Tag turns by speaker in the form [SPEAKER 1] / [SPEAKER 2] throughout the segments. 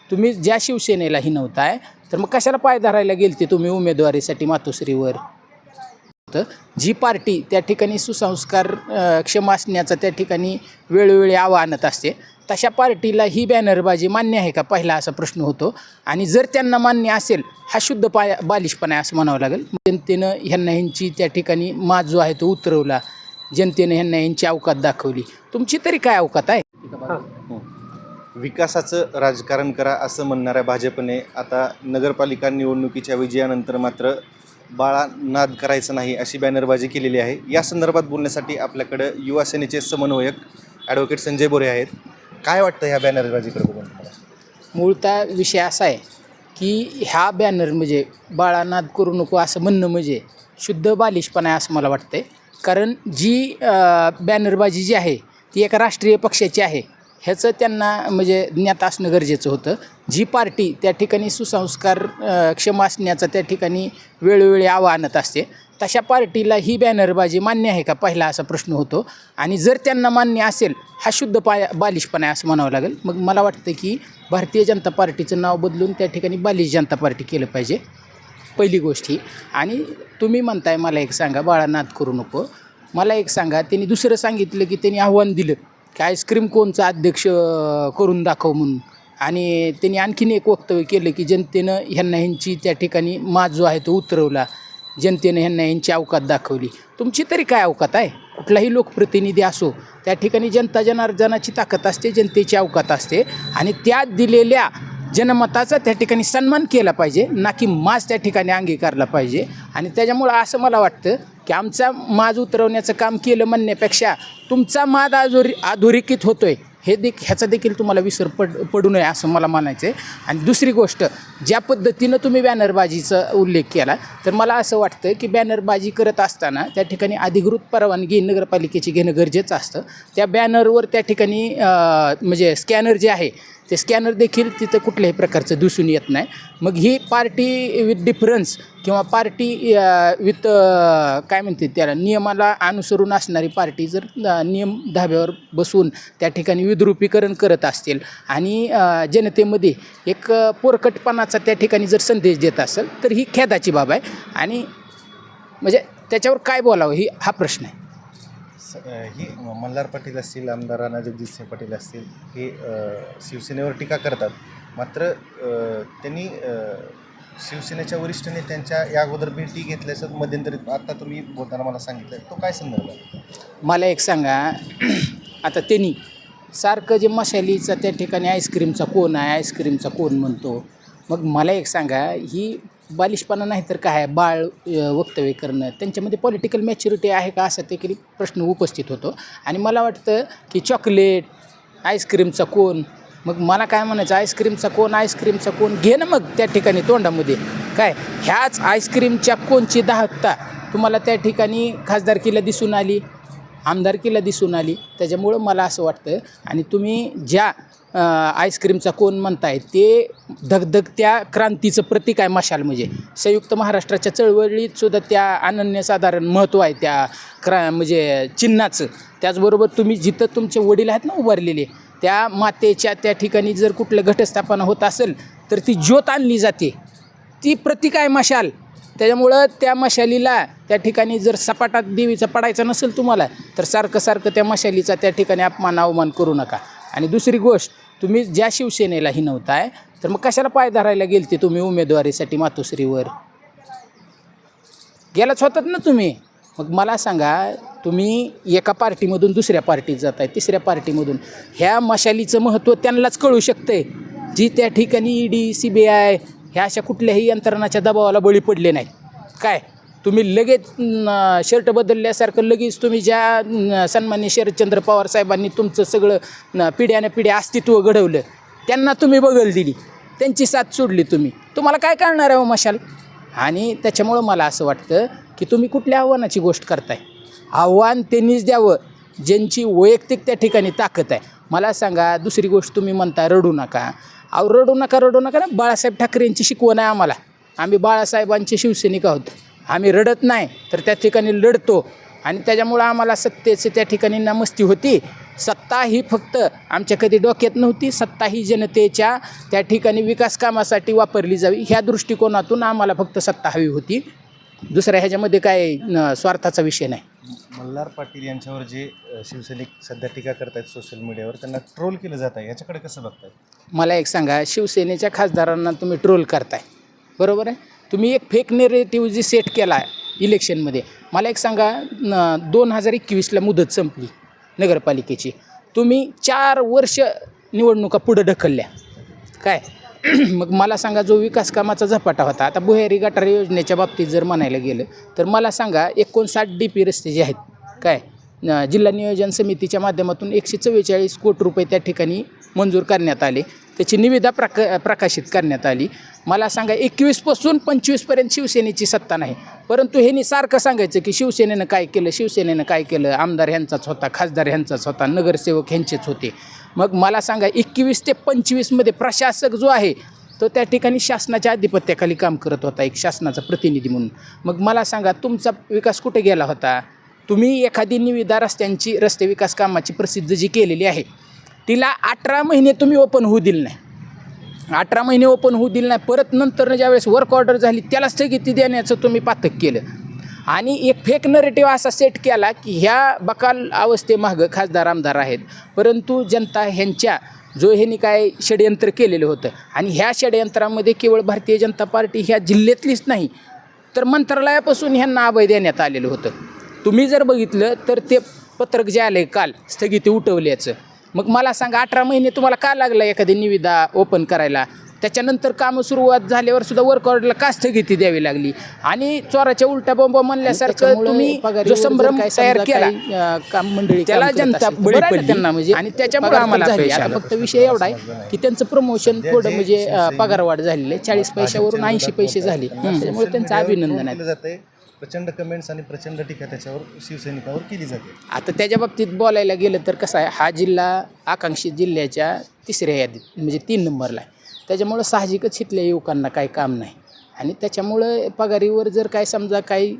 [SPEAKER 1] तुम्ही ज्या शिवसेनेलाही नव्हताय तर मग कशाला पाय धरायला गेलते तुम्ही उमेदवारीसाठी मातोश्रीवर? जी पार्टी त्या ठिकाणी सुसंस्कार क्षम असण्याचं त्या ठिकाणी वेळोवेळी आवाहनत असते, तशा पार्टीला ही बॅनरबाजी मान्य आहे का, पहिला असा प्रश्न होतो. आणि जर त्यांना मान्य असेल, हा शुद्ध बालिशपणा आहे असं म्हणावं लागेल. जनतेनं ह्यांची त्या ठिकाणी माज जो आहे तो उतरवला, जनतेनं ह्यांची अवकात दाखवली. तुमची तरी काय अवकात आहे?
[SPEAKER 2] विकासाचं राजकारण करा असं म्हणणाऱ्या भाजपने आता नगरपालिका निवडणुकीच्या विजयानंतर मात्र बाळा नाद करायचं नाही अशी बॅनरबाजी केलेली आहे. या संदर्भात बोलण्यासाठी आपल्याकडं युवा सेनेचे समन्वयक ॲडव्होकेट संजय बोरे आहेत. काय वाटतं ह्या बॅनरबाजीकडे बघून तुम्हाला?
[SPEAKER 1] मूळतः विषय असा आहे की ह्या बॅनर म्हणजे बाळा नाद करू नको असं म्हणणं म्हणजे शुद्ध बालिशपणा आहे असं मला वाटतं. कारण जी बॅनरबाजी जी आहे ती एका राष्ट्रीय पक्षाची आहे ह्याचं त्यांना म्हणजे ज्ञात असणं गरजेचं होतं. जी पार्टी त्या ठिकाणी सुसंस्कार क्षम असण्याचं त्या ठिकाणी वेळोवेळी आवाहनत असते, तशा पार्टीला ही बॅनरबाजी मान्य आहे का, पहिला असा प्रश्न होतो. आणि जर त्यांना मान्य असेल, हा शुद्ध बालिशपणा आहे असं म्हणावं लागेल. मग मला वाटतं की भारतीय जनता पार्टीचं नाव बदलून त्या ठिकाणी बालिश जनता पार्टी केलं पाहिजे, पहिली गोष्ट ही. आणि तुम्ही म्हणताय मला एक सांगा, बाळा नाद करू नको. मला एक सांगा, त्यांनी दुसरं सांगितलं की त्यांनी आव्हान दिलं की आईस्क्रीम कोनचा अध्यक्ष करून दाखव म्हणून. आणि त्यांनी आणखीन एक वक्तव्य केलं की जनतेनं ह्यांची त्या ठिकाणी माज जो आहे तो उतरवला, जनतेनं ह्यांची अवकात दाखवली. तुमची तरी काय अवकात आहे? कुठलाही लोकप्रतिनिधी असो, त्या ठिकाणी जनता जनार्दनाची ताकद असते, जनतेची अवकात असते. आणि त्या दिलेल्या जनमताचा त्या ठिकाणी सन्मान केला पाहिजे, ना की माज त्या ठिकाणी अंगीकारला पाहिजे. आणि त्याच्यामुळं असं मला वाटतं की आमचा माज उतरवण्याचं काम केलं म्हणण्यापेक्षा तुमचा माज अधोरेखित होतो आहे ह्याचा देखील तुम्हाला विसर पडू नये असं मला म्हणायचं आहे. आणि दुसरी गोष्ट, ज्या पद्धतीनं तुम्ही बॅनरबाजीचा उल्लेख केला, तर मला असं वाटतं की बॅनरबाजी करत असताना त्या ठिकाणी अधिकृत परवानगी नगरपालिकेची घेणं गरजेचं असतं. त्या बॅनरवर त्या ठिकाणी म्हणजे स्कॅनर जे आहे ते स्कॅनर देखील तिथं कुठल्याही प्रकारचं दिसून येत नाही. मग ही पार्टी विथ डिफरन्स किंवा पार्टी विथ काय म्हणते त्याला, नियमाला अनुसरून असणारी पार्टी जर नियम धाब्यावर बसून त्या ठिकाणी विद्रुपीकरण करत असतील आणि जनतेमध्ये एक पोरकटपणाचा त्या ठिकाणी जर संदेश देत असेल, तर ही खेदाची बाब आहे. आणि म्हणजे त्याच्यावर काय बोलावं हा प्रश्न आहे.
[SPEAKER 2] ही मल्हार पाटील असतील, आमदार राणा जगजितसिंह पाटील असतील, हे शिवसेनेवर टीका करतात. मात्र त्यांनी शिवसेनेच्या वरिष्ठ नेत्यांच्या या अगोदर भेटी घेतल्याचं मध्यंतरी आता तुम्ही बोलताना मला सांगितलं, तो काय संदर्भ आहे?
[SPEAKER 1] मला एक सांगा, आता त्यांनी सारखं जे मशालीचा त्या ठिकाणी आईस्क्रीमचा कोण आहे, आईस्क्रीमचा कोण म्हणतो. मग मला एक सांगा, ही बालिशपणा नाही तर काय, बाळ वक्तव्य करणं, त्यांच्यामध्ये पॉलिटिकल मॅच्युरिटी आहे का असा देखील प्रश्न उपस्थित होतो. आणि मला वाटतं की चॉकलेट आईस्क्रीमचा कोण, मग मला काय म्हणायचं, आईस्क्रीमचा कोण घे ना मग त्या ठिकाणी तोंडामध्ये. काय ह्याच आईस्क्रीमच्या कोणची दाहकता तुम्हाला त्या ठिकाणी खासदारकीला दिसून आली, आमदारकीला दिसून आली. त्याच्यामुळं मला असं वाटतं, आणि तुम्ही ज्या आईस्क्रीमचा कोण म्हणताय ते धगधगत्या क्रांतीचं प्रतीक आहे मशाल. म्हणजे संयुक्त महाराष्ट्राच्या चळवळीतसुद्धा त्या अनन्यसाधारण महत्त्व आहे त्या म्हणजे चिन्हाचं. त्याचबरोबर तुम्ही जिथं तुमचे वडील आहेत ना उभारलेले, त्या मातेच्या त्या ठिकाणी जर कुठलं घटस्थापना होत असेल तर ती ज्योत आणली जाते, ती प्रतीक आहे मशाल. त्याच्यामुळं त्या मशालीला त्या ठिकाणी जर सपाटात देवीचा पडायचा नसेल तुम्हाला, तर सारखं त्या मशालीचा त्या ठिकाणी अवमान करू नका. आणि दुसरी गोष्ट, तुम्ही ज्या शिवसेनेलाही नव्हताय तर मग कशाला पाय धरायला गेलते तुम्ही उमेदवारीसाठी मातोश्रीवर? गेलाच होतात ना तुम्ही. मग मला सांगा, तुम्ही एका पार्टीमधून दुसऱ्या पार्टीत जात आहे, तिसऱ्या पार्टीमधून. ह्या मशालीचं महत्त्व त्यांनाच कळू शकतंय जी त्या ठिकाणी ED CBI ह्या अशा कुठल्याही यंत्रणाच्या दबावाला बळी पडले नाहीत. काय तुम्ही लगेच शर्ट बदलल्यासारखं लगेच तुम्ही ज्या सन्माननीय शरदचंद्र पवार साहेबांनी तुमचं सगळं पिढ्या अस्तित्व घडवलं, त्यांना तुम्ही बगल दिली, त्यांची साथ सोडली तुम्हाला काय कळणार आहे मशाल? आणि त्याच्यामुळं मला असं वाटतं की तुम्ही कुठल्या आव्हानाची गोष्ट करताय. आव्हान त्यांनीच द्यावं ज्यांची वैयक्तिक त्या ठिकाणी ताकद आहे. मला सांगा, दुसरी गोष्ट तुम्ही म्हणता रडू नका. रडू नका ना. बाळासाहेब ठाकरेंची शिकवण आहे आम्हाला. आम्ही बाळासाहेबांचे शिवसैनिक आहोत. आम्ही रडत नाही तर त्या ठिकाणी लढतो. आणि त्याच्यामुळं आम्हाला सत्तेचे त्या ठिकाणी नामस्ती होती सत्ता ही फक्त आमच्या कधी डोक्यात नव्हती, सत्ता ही जनतेच्या त्या ठिकाणी विकास कामासाठी वापरली जावी ह्या दृष्टिकोनातून आम्हाला फक्त सत्ता हवी होती. दुसऱ्या ह्याच्यामध्ये काय स्वार्थाचा विषय नाही.
[SPEAKER 2] मल्हार पाटील यांच्यावर जे शिवसैनिक सध्या टीका करतायत सोशल मीडियावर, त्यांना ट्रोल केलं जात आहे, याच्याकडे कसं बघताय?
[SPEAKER 1] मला एक सांगा, शिवसेनेच्या खासदारांना तुम्ही ट्रोल करताय, बरोबर आहे. तुम्ही एक फेक नेरेटिव्ह जी सेट केला आहे इलेक्शनमध्ये. मला एक सांगा, 2021ला मुदत संपली नगरपालिकेची, तुम्ही 4 वर्ष निवडणुका पुढं ढकलल्या काय. मग मला सांगा, जो विकास कामाचा झपाटा होता, आता भुयारी गटार योजनेच्या बाबतीत जर म्हणायला गेलं तर मला सांगा 59 DP रस्ते जे आहेत काय, जिल्हा नियोजन समितीच्या माध्यमातून 144 कोटी रुपये त्या ठिकाणी मंजूर करण्यात आले. त्याची निविदा प्रकाशित करण्यात आली. मला सांगा 21पासून 25पर्यंत शिवसेनेची सत्ता नाही, परंतु ह्यांनी सारखं सांगायचं की शिवसेनेनं काय केलं, शिवसेनेनं काय केलं, आमदार ह्यांचाच होता, खासदार ह्यांचाच होता, नगरसेवक ह्यांचेच होते. मग मला सांगा 21 ते 25मध्ये प्रशासक जो आहे तो त्या ठिकाणी शासनाच्या आधिपत्याखाली काम करत होता, एक शासनाचा प्रतिनिधी म्हणून. मग मला सांगा तुमचा विकास कुठे गेला होता? तुम्ही एखादी निविदा रस्ते विकास कामाची प्रसिद्ध जी केलेली आहे तिला 18 महिने तुम्ही ओपन होऊ दिलं नाही. 18 महिने ओपन होऊ दिलं नाही. परत नंतर ज्यावेळेस वर्क ऑर्डर झाली त्याला स्थगिती देण्याचं तुम्ही पातक केलं आणि एक फेक नरेटिव्ह असा सेट केला की ह्या बकाल अवस्थेमागं खासदार आमदार आहेत, परंतु जनता ह्यांच्या जो ह्यांनी काय षडयंत्र केलेलं होतं आणि ह्या षडयंत्रामध्ये केवळ भारतीय जनता पार्टी ह्या जिल्ह्यातलीच नाही तर मंत्रालयापासून ह्यांना अभय देण्यात आलेलं होतं. तुम्ही जर बघितलं तर ते पत्रक जे आलं आहे काल स्थगिती उठवल्याचं, मग मला सांगा 18 महिने तुम्हाला का लागला एखादी निविदा ओपन करायला? त्याच्यानंतर कामं सुरुवात झाल्यावर सुद्धा वर्क ऑर्डरला का स्थगिती द्यावी लागली? आणि चोराच्या उलट्या बॉम्ब म्हणल्यासारखं तुम्ही जो संभ्रम तयार केला काम मंडळी त्याला जनता बळी पडली त्यांना, म्हणजे आणि त्याच्यामुळे आम्हाला झाली. आता फक्त विषय एवढा आहे की त्यांचं प्रमोशन थोडं म्हणजे पगारवाढ झालेलं आहे, 40 पैशावरून 80 पैसे झाली, त्याच्यामुळे त्यांचं अभिनंदन आहे.
[SPEAKER 2] प्रचंड कमेंट्स आणि प्रचंड टीका त्याच्यावर शिवसैनिकावर केली जाते.
[SPEAKER 1] आता त्याच्या बाबतीत बोलायला गेलं तर कसं आहे, हा जिल्हा आकांक्षित जिल्ह्याच्या 3ऱ्या यादीत म्हणजे 3 नंबरला आहे. त्याच्यामुळं साहजिकच इथल्या युवकांना काही काम नाही आणि त्याच्यामुळं पगारीवर जर काय समजा काही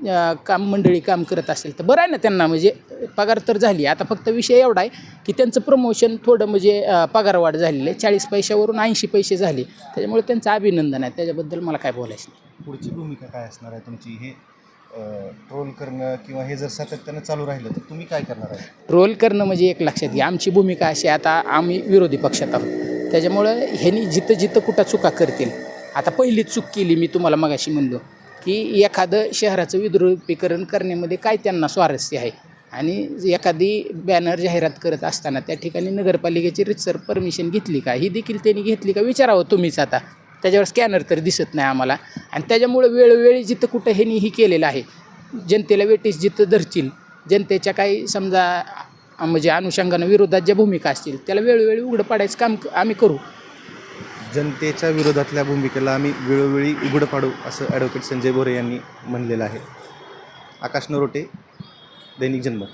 [SPEAKER 1] काम मंडळी काम करत असेल तर बरं आहे ना त्यांना, म्हणजे पगार तर झाली. आता फक्त विषय एवढा आहे की त्यांचं प्रमोशन थोडं म्हणजे पगारवाढ झालेलं आहे, 40 पैशावरून 80 पैसे झाले, त्याच्यामुळे त्यांचं अभिनंदन आहे. त्याच्याबद्दल मला काय बोलायचं नाही.
[SPEAKER 2] पुढची भूमिका काय असणार आहे तुमची? हे ट्रोल करणं किंवा हे जर सातत्यानं चालू राहिलं तर तुम्ही काय करणार आहे?
[SPEAKER 1] ट्रोल करणं म्हणजे एक लक्षात घ्या, आमची भूमिका अशी, आता आम्ही विरोधी पक्षात आहोत, त्याच्यामुळं ह्यांनी जिथं कुठं चुका करतील. आता पहिलीच चूक केली मी तुम्हाला मगाशी म्हणलो की एखादं शहराचं विद्रुपीकरण करण्यामध्ये काय त्यांना स्वारस्य आहे आणि एखादी बॅनर जाहिरात करत असताना त्या ठिकाणी नगरपालिकेची रितसर परमिशन घेतली का, ही देखील त्यांनी घेतली का विचारावं तुम्हीच. आता त्याच्यावर स्कॅनर तर दिसत नाही आम्हाला आणि त्याच्यामुळं वेळोवेळी जिथं कुठं ह्यांनी ही केलेलं आहे, जनतेला वेटीस जिथं धरतील, जनतेच्या काही समजा म्हणजे अनुषंगानं विरोधात ज्या भूमिका असतील त्याला वेळोवेळी उघडं पाडायचं काम आम्ही करू.
[SPEAKER 2] जनतेच्या विरोधातल्या भूमिकेला आम्ही वेळोवेळी उघडं पाडू असं ॲडव्होकेट संजय बोरे यांनी म्हणलेलं आहे. आकाश नरोटे, दैनिक जनमत.